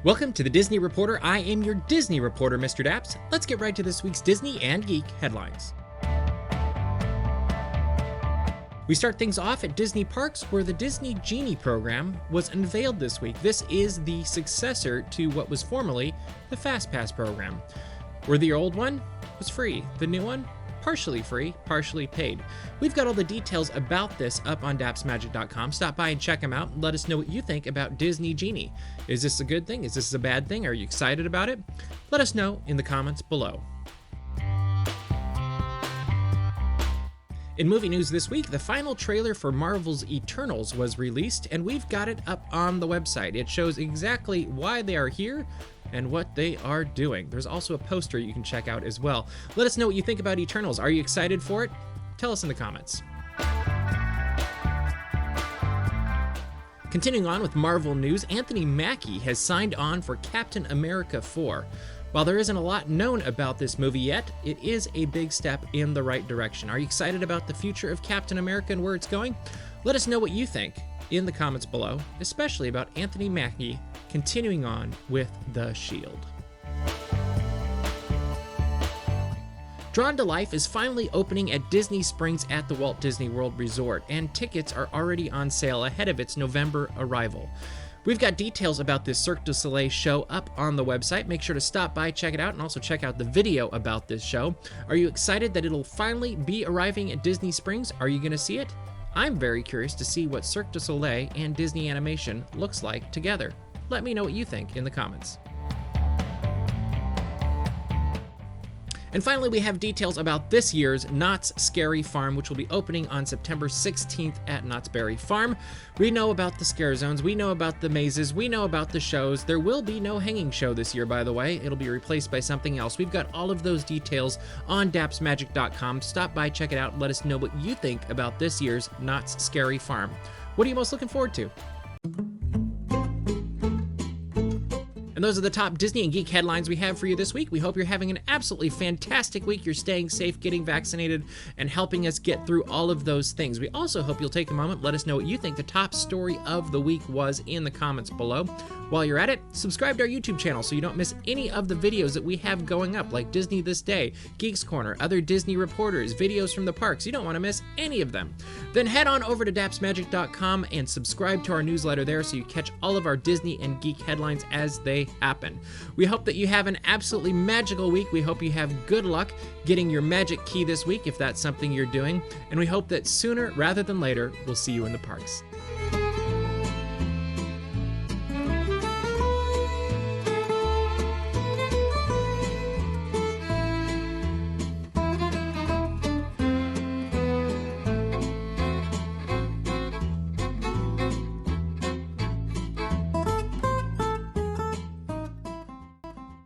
Welcome to the Disney Reporter. I am your Disney reporter, Mr. DAPS. Let's get right to this week's Disney and Geek headlines. We start things off at Disney Parks, where the Disney Genie program was unveiled this week. This is the successor to what was formerly the FASTPASS program, where the old one was free. The new one, partially free, partially paid. We've got all the details about this up on dapsmagic.com. Stop by and check them out and let us know what you think about Disney Genie. Is this a good thing? Is this a bad thing? Are you excited about it? Let us know in the comments below. In movie news this week, the final trailer for Marvel's Eternals was released, and we've got it up on the website. It shows exactly why they are here and what they are doing. There's also a poster you can check out as well. Let us know what you think about Eternals. Are you excited for it? Tell us in the comments. Continuing on with Marvel news, Anthony Mackie has signed on for Captain America 4. While there isn't a lot known about this movie yet, it is a big step in the right direction. Are you excited about the future of Captain America and where it's going? Let us know what you think in the comments below, especially about Anthony Mackie continuing on with The Shield. Drawn to Life is finally opening at Disney Springs at the Walt Disney World Resort, and tickets are already on sale ahead of its November arrival. We've got details about this Cirque du Soleil show up on the website. Make sure to stop by, check it out, and also check out the video about this show. Are you excited that it'll finally be arriving at Disney Springs? Are you going to see it? I'm very curious to see what Cirque du Soleil and Disney Animation looks like together. Let me know what you think in the comments. And finally, we have details about this year's Knott's Scary Farm, which will be opening on September 16th at Knott's Berry Farm. We know about the scare zones, we know about the mazes, we know about the shows. There will be no hanging show this year, by the way. It'll be replaced by something else. We've got all of those details on dapsmagic.com. Stop by, check it out, and let us know what you think about this year's Knott's Scary Farm. What are you most looking forward to? And those are the top Disney and Geek headlines we have for you this week. We hope you're having an absolutely fantastic week. You're staying safe, getting vaccinated, and helping us get through all of those things. We also hope you'll take a moment, let us know what you think the top story of the week was in the comments below. While you're at it, subscribe to our YouTube channel so you don't miss any of the videos that we have going up, like Disney This Day, Geeks Corner, other Disney reporters, videos from the parks. You don't want to miss any of them. Then head on over to dapsmagic.com and subscribe to our newsletter there so you catch all of our Disney and Geek headlines as they happen. We hope that you have an absolutely magical week. We hope you have good luck getting your magic key this week if that's something you're doing. And we hope that sooner rather than later, we'll see you in the parks.